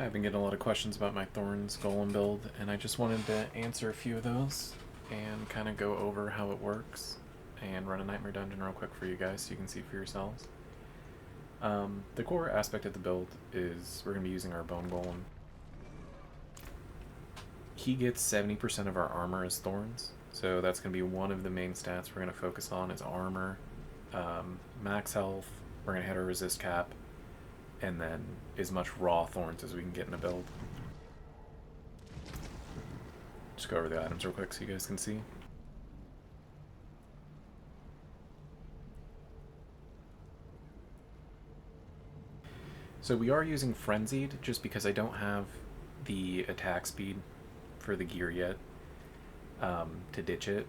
I've been getting a lot of questions about my Thorns Golem build, and I just wanted to answer a few of those and kind of go over how it works and run a Nightmare Dungeon real quick for you guys so you can see for yourselves. The core aspect of the build is we're going to be using our Bone Golem. He gets 70% of our armor as Thorns, so that's going to be one of the main stats we're going to focus on is armor, max health, we're going to hit our resist cap, and then as much raw Thorns as we can get in a build. Just go over the items real quick so you guys can see. So we are using Frenzied just because I don't have the attack speed for the gear yet to ditch it.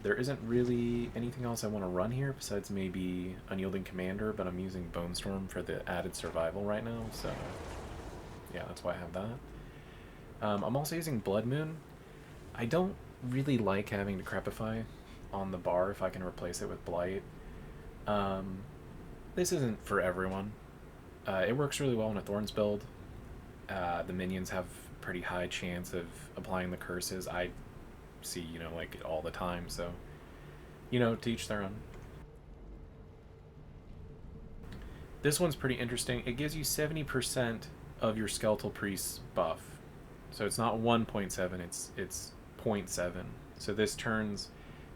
There isn't really anything else I want to run here besides maybe Unyielding Commander, but I'm using Bone Storm for the added survival right now, so yeah, that's why I have that. I'm also using Blood Moon. I don't really like having Decrepify on the bar if I can replace it with Blight. This isn't for everyone. It works really well in a Thorns build. The minions have pretty high chance of applying the curses. I see, like it all the time, so, to each their own. This one's pretty interesting. It gives you 70% of your Skeletal Priest's buff. So it's not 1.7, it's 0.7. So this turns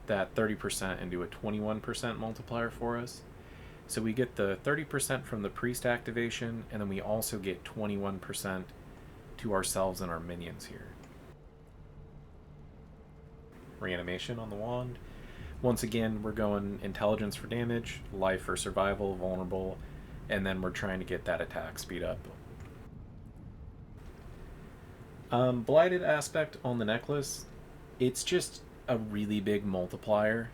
that 30% into a 21% multiplier for us. So we get the 30% from the priest activation, and then we also get 21% to ourselves and our minions here. Reanimation on the wand. Once again, we're going intelligence for damage, life for survival, vulnerable, and then we're trying to get that attack speed up. Blighted aspect on the necklace, it's just a really big multiplier.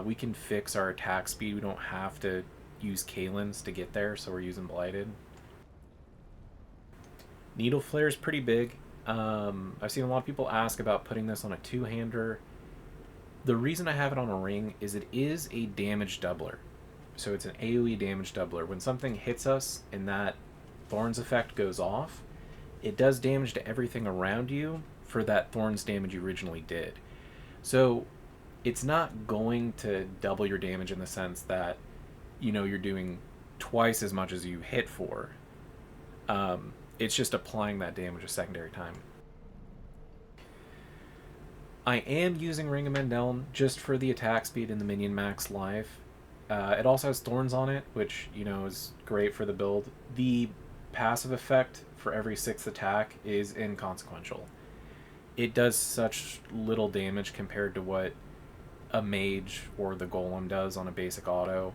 We can fix our attack speed. We don't have to use Kalins to get there, so we're using Blighted. Needle Flare is pretty big. I've seen a lot of people ask about putting this on a two-hander. The reason I have it on a ring is it is a damage doubler. So it's an AoE damage doubler. When something hits us and that Thorns effect goes off, it does damage to everything around you for that Thorns damage you originally did. So it's not going to double your damage in the sense that, you're doing twice as much as you hit for. It's just applying that damage a secondary time. I am using Ring of Mendeln just for the attack speed and the minion max life. It also has Thorns on it, which, is great for the build. The passive effect for every 6th attack is inconsequential. It does such little damage compared to what a mage or the golem does on a basic auto.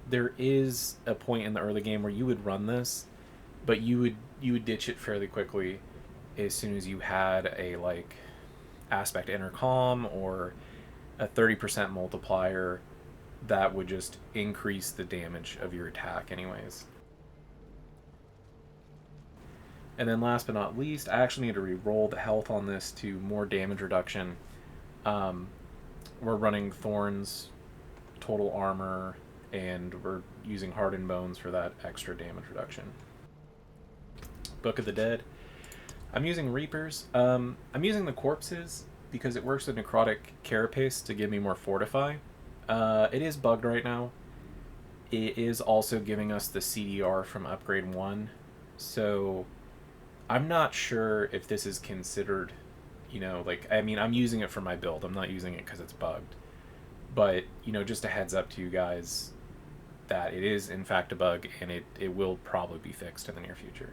There is a point in the early game where you would run this, but you would ditch it fairly quickly as soon as you had a aspect intercom or a 30% multiplier that would just increase the damage of your attack anyways. And then last but not least, I actually need to re-roll the health on this to more damage reduction. We're running Thorns, total armor, and we're using Hardened Bones for that extra damage reduction. Book of the Dead. I'm using Reapers. I'm using the Corpses because it works with Necrotic Carapace to give me more Fortify. It is bugged right now. It is also giving us the CDR from Upgrade 1, so I'm not sure if this is considered, I'm using it for my build. I'm not using it because it's bugged. But, just a heads up to you guys that it is, in fact, a bug, and it will probably be fixed in the near future.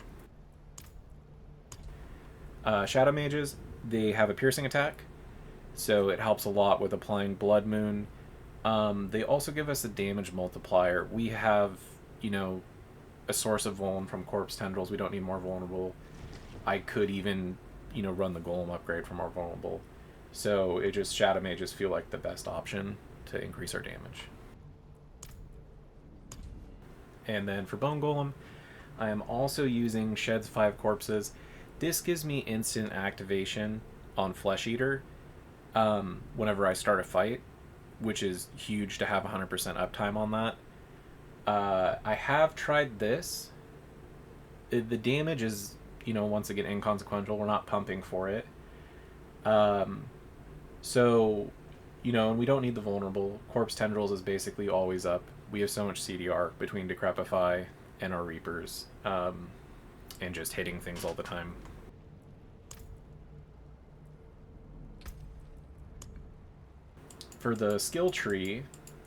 Shadow Mages, they have a piercing attack, so it helps a lot with applying Blood Moon. They also give us a damage multiplier. We have, a source of Vuln from Corpse Tendrils. We don't need more vulnerable. I could even, run the Golem upgrade for more vulnerable. So Shadow Mages feel like the best option to increase our damage. And then for Bone Golem, I am also using Shed's 5 Corpses. This gives me instant activation on Flesh Eater whenever I start a fight, which is huge to have 100% uptime on that. I have tried this. The damage is, once again, inconsequential. We're not pumping for it. Um, so, and we don't need the vulnerable. Corpse Tendrils is basically always up. We have so much CDR between Decrepify and our Reapers, and just hitting things all the time. For the skill tree,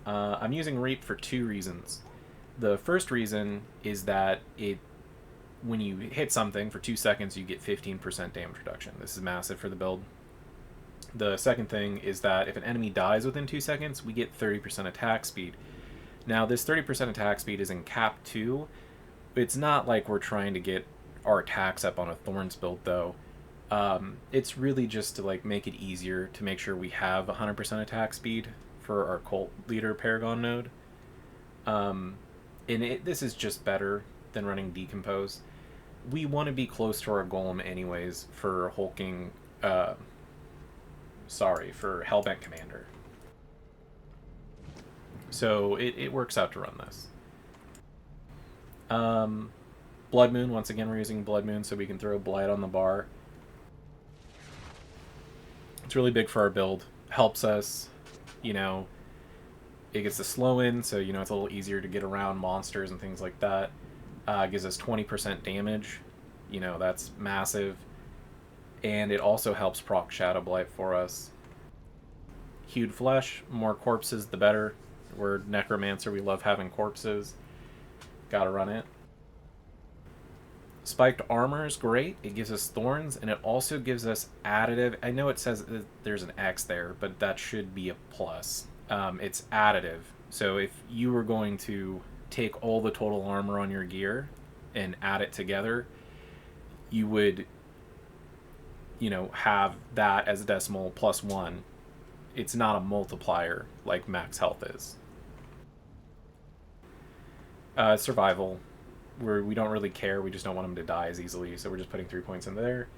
I'm using Reap for 2 reasons. The first reason is that when you hit something for 2 seconds, you get 15% damage reduction. This is massive for the build. The second thing is that if an enemy dies within 2 seconds, we get 30% attack speed. Now, this 30% attack speed is in cap 2. It's not like we're trying to get our attacks up on a Thorns build, though. It's really just to make it easier to make sure we have 100% attack speed for our cult leader Paragon node. This is just better than running Decompose. We want to be close to our Golem anyways for hulking. For Hellbent Commander. So it works out to run this. Blood Moon, once again we're using Blood Moon so we can throw Blight on the bar. It's really big for our build. Helps us, it gets the slow in, so it's a little easier to get around monsters and things like that. Gives us 20% damage. That's massive. And it also helps proc Shadow Blight for us. Hewed Flesh, more corpses the better. We're Necromancer, we love having corpses. Gotta run it. Spiked Armor is great. It gives us Thorns, and it also gives us additive. I know it says there's an X there, but that should be a plus. It's additive. So if you were going to take all the total armor on your gear and add it together, you would have that as a decimal +1. It's not a multiplier like max health is. Survival, where we don't really care. We just don't want them to die as easily, so we're just putting 3 points in there.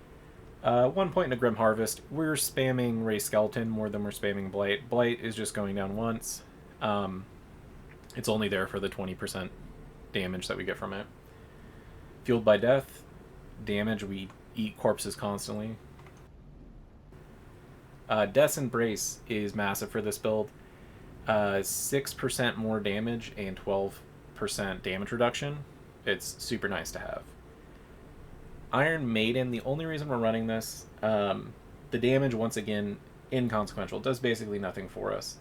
1 point in a Grim Harvest. We're spamming Ray Skeleton more than we're spamming Blight. Blight is just going down once. It's only there for the 20% damage that we get from it. Fueled by Death, damage, we eat corpses constantly. Death's Embrace is massive for this build. 6% more damage and 12% damage reduction. It's super nice to have. Iron Maiden, the only reason we're running this, the damage, once again, inconsequential. It does basically nothing for us.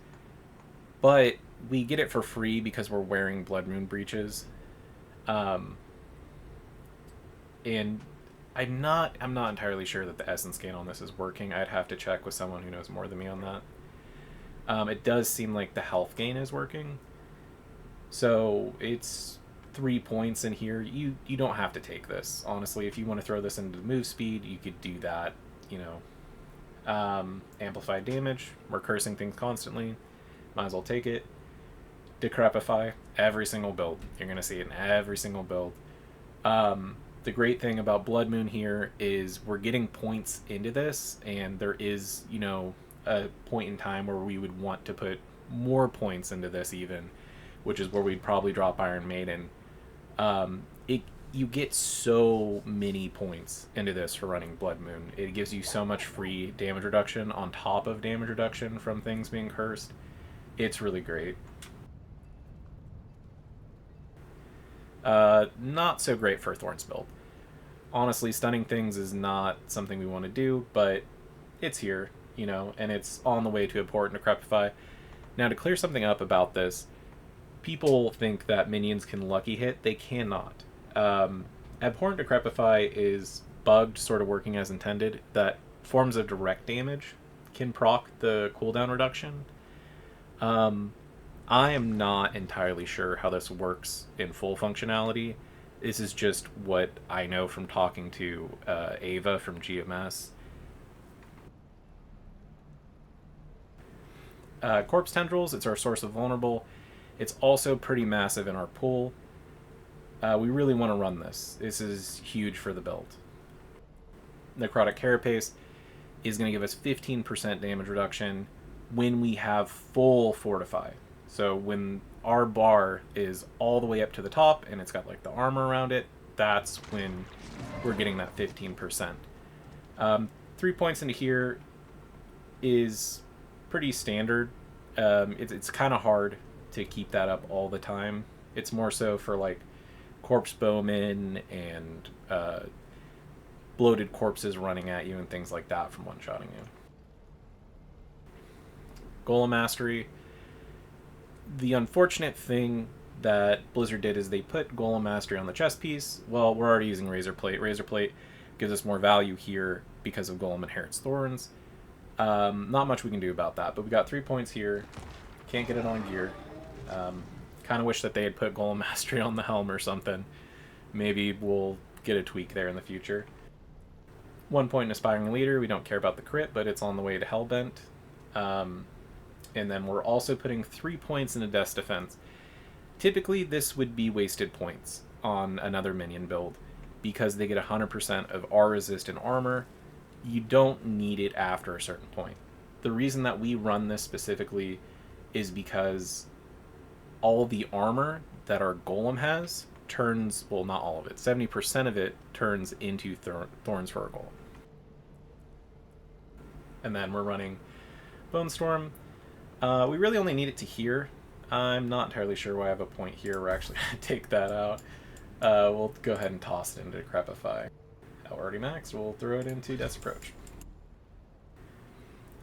But we get it for free because we're wearing Blood Moon Breaches. And I'm not entirely sure that the essence gain on this is working. I'd have to check with someone who knows more than me on that. It does seem like the health gain is working. So it's 3 points in here. You don't have to take this. Honestly, if you want to throw this into move speed, you could do that. Amplified damage. We're cursing things constantly. Might as well take it. Decrepify. Every single build. You're going to see it in every single build. The great thing about Blood Moon here is we're getting points into this, and there is, a point in time where we would want to put more points into this even, which is where we'd probably drop Iron Maiden. You get so many points into this for running Blood Moon. It gives you so much free damage reduction on top of damage reduction from things being cursed. It's really great. Not so great for a Thorns build. Honestly, stunning things is not something we want to do, but it's here, and it's on the way to Abhorrent Decrepify. Now, to clear something up about this, people think that minions can lucky hit. They cannot. Abhorrent Decrepify is bugged, sort of working as intended, that forms of direct damage can proc the cooldown reduction. I am not entirely sure how this works in full functionality. This is just what I know from talking to Ava from GMS. Corpse Tendrils, it's our source of vulnerable. It's also pretty massive in our pool. We really want to run this. This is huge for the build. Necrotic Carapace is going to give us 15% damage reduction when we have full Fortify. So when our bar is all the way up to the top and it's got like the armor around it, that's when we're getting that 15%. 3 points into here is pretty standard. It's kind of hard to keep that up all the time. It's more so for like corpse bowmen and bloated corpses running at you and things like that from one-shotting you. Golem Mastery. The unfortunate thing that Blizzard did is they put Golem Mastery on the chest piece. Well, we're already using Razor Plate. Razor Plate gives us more value here because of Golem inherits Thorns. Not much we can do about that, but we got 3 points here. Can't get it on gear. Kind of wish that they had put Golem Mastery on the helm or something. Maybe we'll get a tweak there in the future. 1 point in Aspiring Leader. We don't care about the crit, but it's on the way to Hellbent. And then we're also putting 3 points into Death's Defense. Typically, this would be wasted points on another minion build because they get 100% of our resist and armor. You don't need it after a certain point. The reason that we run this specifically is because all the armor that our Golem has turns, well, not all of it, 70% of it turns into Thorns for our Golem. And then we're running Bone Storm. We really only need it to here. I'm not entirely sure why I have a point here. We're actually going to take that out. We'll go ahead and toss it into Decrepify. Already maxed, we'll throw it into Death's Approach.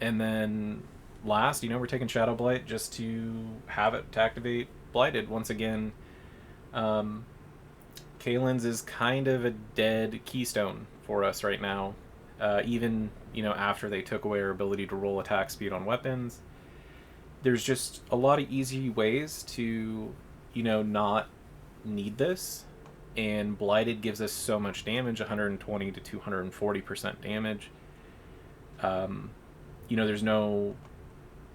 And then last, we're taking Shadow Blight just to have it to activate Blighted. Once again, Kalen's is kind of a dead keystone for us right now. Even, after they took away our ability to roll attack speed on weapons, there's just a lot of easy ways to, not need this. And Blighted gives us so much damage, 120 to 240% damage. There's no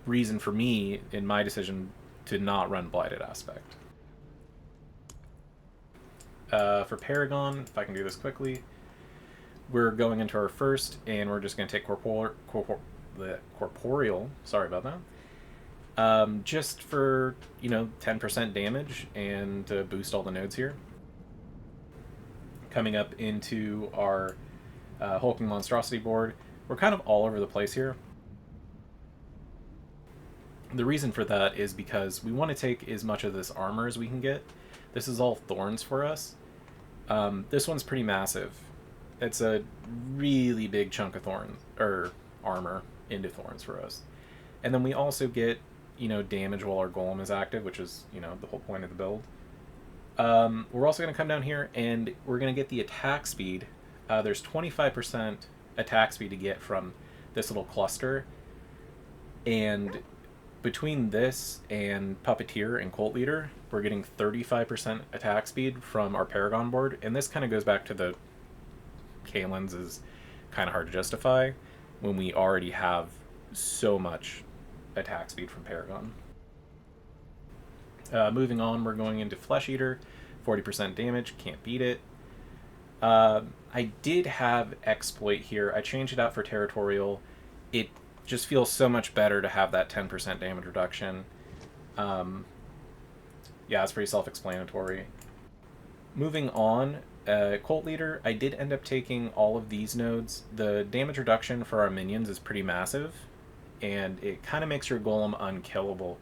reason for me, in my decision, to not run Blighted Aspect. For Paragon, if I can do this quickly, we're going into our first, and we're just going to take Corporeal, sorry about that, just for, 10% damage and to boost all the nodes here. Coming up into our Hulking Monstrosity board, we're kind of all over the place here. The reason for that is because we want to take as much of this armor as we can get. This is all Thorns for us. This one's pretty massive. It's a really big chunk of Thorns, or armor, into Thorns for us. And then we also get, damage while our Golem is active, which is, the whole point of the build. We're also going to come down here and we're going to get the attack speed. There's 25% attack speed to get from this little cluster. And between this and Puppeteer and Cult Leader, we're getting 35% attack speed from our Paragon board. And this kind of goes back to the Kalen's is kind of hard to justify when we already have so much attack speed from Paragon. Moving on, we're going into Flesh Eater, 40% damage, can't beat it. I did have Exploit here. I changed it out for Territorial. It just feels so much better to have that 10% damage reduction. Yeah, it's pretty self-explanatory. Moving on, Cult Leader, I did end up taking all of these nodes. The damage reduction for our minions is pretty massive, and it kind of makes your Golem unkillable.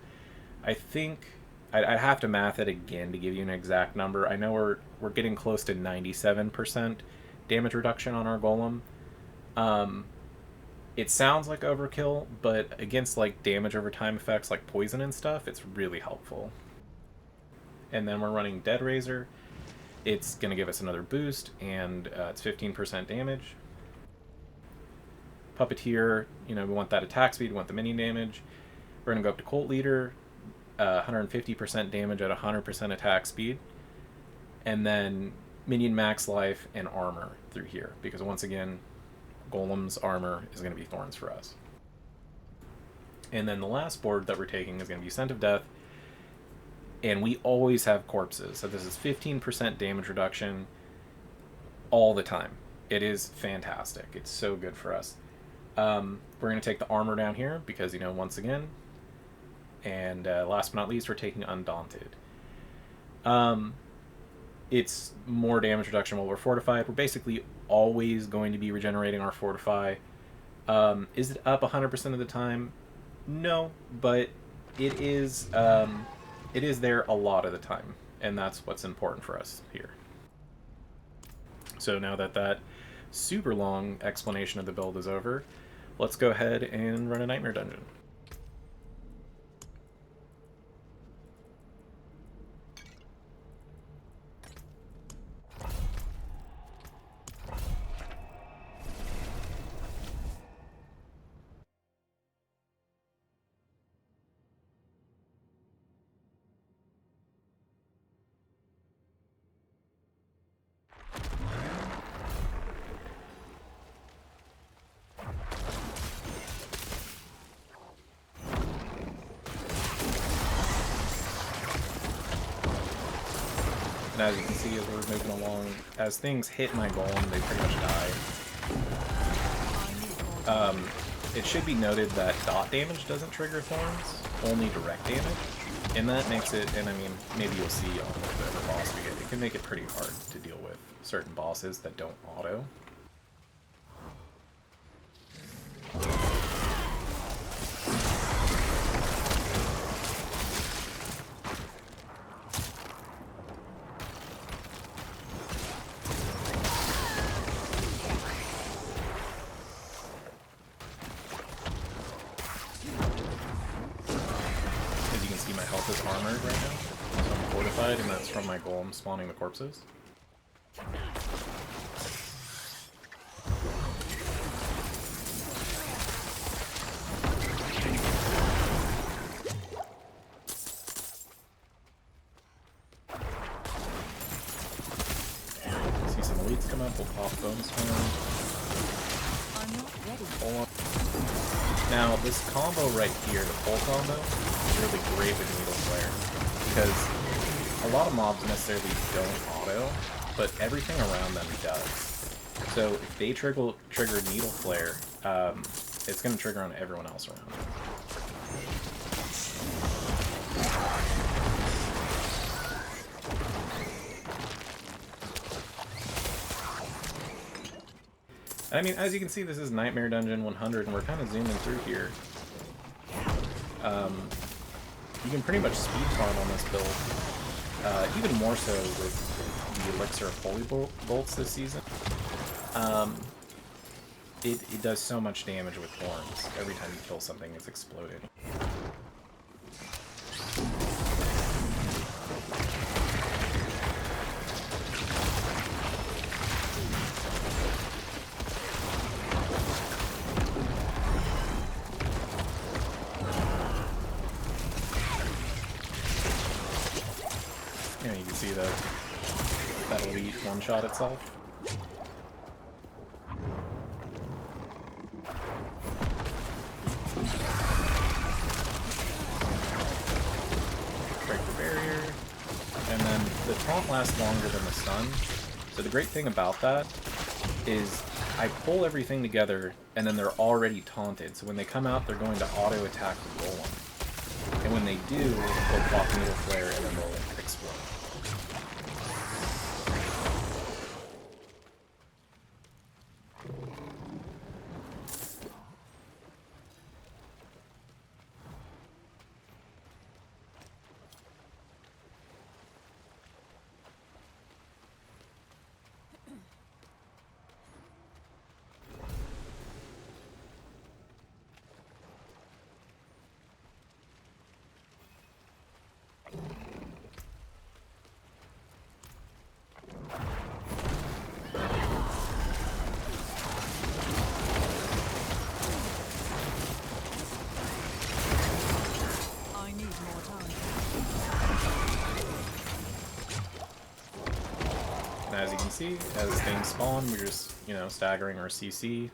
I think I'd have to math it again to give you an exact number. I know we're getting close to 97% damage reduction on our Golem. It sounds like overkill, but against like damage over time effects like poison and stuff, it's really helpful. And then we're running Dead Razor. It's going to give us another boost, and it's 15% damage. Puppeteer, we want that attack speed, we want the minion damage. We're going to go up to Cult Leader, 150% damage at 100% attack speed. And then minion max life and armor through here, because once again, Golem's armor is going to be Thorns for us. And then the last board that we're taking is going to be Scent of Death. And we always have corpses. So this is 15% damage reduction all the time. It is fantastic. It's so good for us. We're going to take the armor down here because, once again. And last but not least, we're taking Undaunted. It's more damage reduction while we're fortified. We're basically always going to be regenerating our fortify. Is it up 100% of the time? No, but it is there a lot of the time, and that's what's important for us here. So now that super long explanation of the build is over, let's go ahead and run a Nightmare Dungeon. And as you can see, as we're moving along, as things hit my golem, they pretty much die. It should be noted that dot damage doesn't trigger Thorns, only direct damage. And that makes it, and I mean, maybe you'll see on whatever boss we get, it can make it pretty hard to deal with certain bosses that don't auto. My health is armored right now, so I'm fortified, and that's from my golem spawning the corpses. See some elites come up, we'll pop Bone Storm. Now, this combo right here, the pull combo, is really great with Needle Flare, because a lot of mobs necessarily don't auto, but everything around them does. So if they trigger Needle Flare, it's going to trigger on everyone else around them. I mean, as you can see, this is Nightmare Dungeon 100, and we're kind of zooming through here. You can pretty much speed farm on this build, even more so with the Elixir of Holy Bolts this season. It does so much damage with Thorns. Every time you kill something, it's exploding. You can see that elite one-shot itself. Break the barrier. And then the taunt lasts longer than the stun. So the great thing about that is I pull everything together and then they're already taunted. So when they come out, they're going to auto-attack the golem. And when they do, they'll pop Needle Flare and then they'll explode. As you can see, as things spawn, we're just, staggering our CC.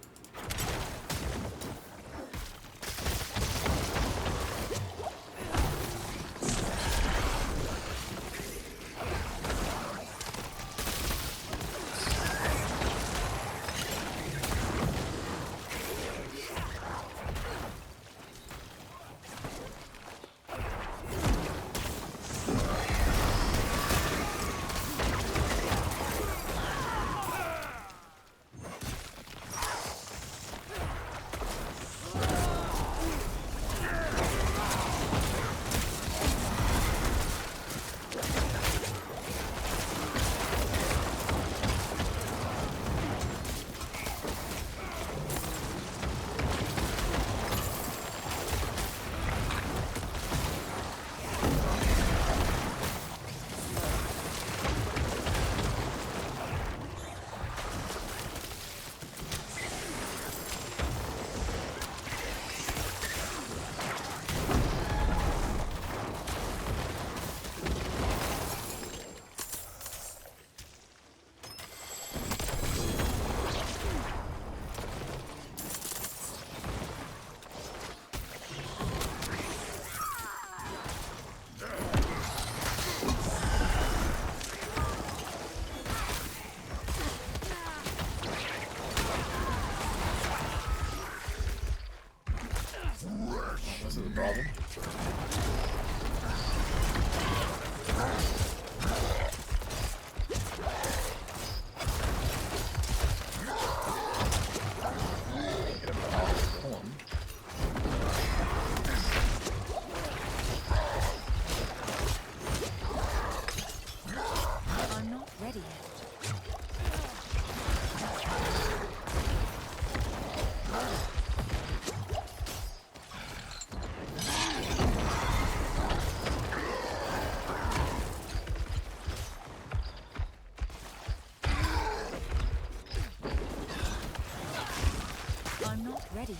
ready yet.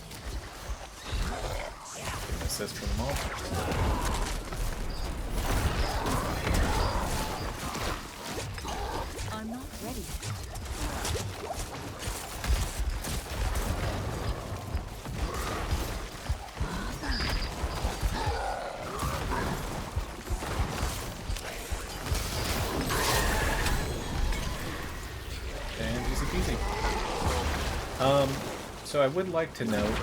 Get an assist for the mob. I'm not ready yet. And easy peasy. So I would like to note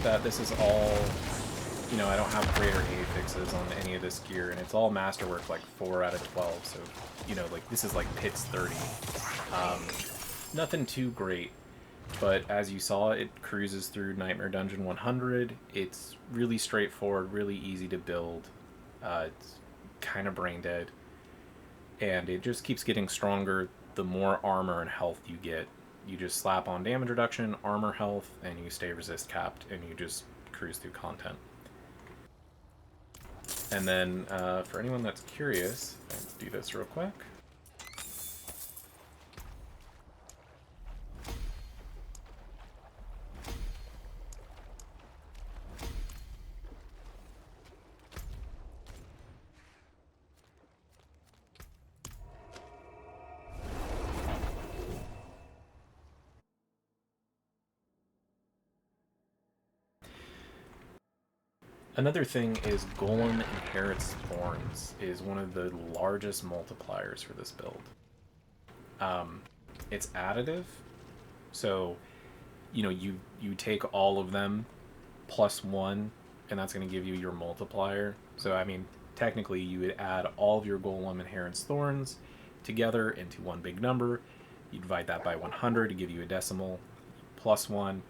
that this is all, you know, I don't have greater A fixes on any of this gear, and it's all masterwork, like 4 out of 12, so, you know, like, this is like Pits 30. Nothing too great, but as you saw, it cruises through Nightmare Dungeon 100. It's really straightforward, really easy to build. It's kind of brain dead, and it just keeps getting stronger the more armor and health you get. You just slap on damage reduction, armor, health, and you stay resist capped, and you just cruise through content. And then, for anyone that's curious, let's do this real quick. Another thing is Golem inherits Thorns is one of the largest multipliers for this build. It's additive, so you know you take all of them plus 1, and that's going to give you your multiplier. So I mean, technically you would add all of your Golem inherits Thorns together into one big number. You divide that by 100 to give you a decimal, plus 1,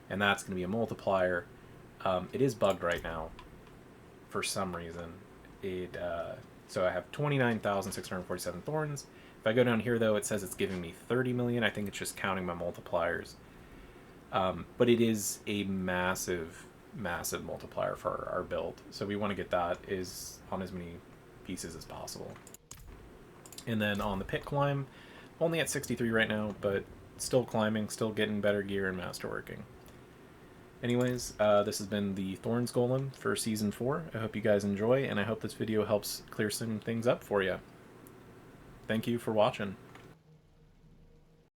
and that's going to be a multiplier. It is bugged right now for some reason. So I have 29,647 Thorns. If I go down here, though, it says it's giving me 30 million. I think it's just counting my multipliers. But it is a massive, massive multiplier for our build. So we want to get that on as many pieces as possible. And then on the pit climb, only at 63 right now, but still climbing, still getting better gear and masterworking. Anyways, this has been the Thorns Golem for Season 4. I hope you guys enjoy, and I hope this video helps clear some things up for you. Thank you for watching.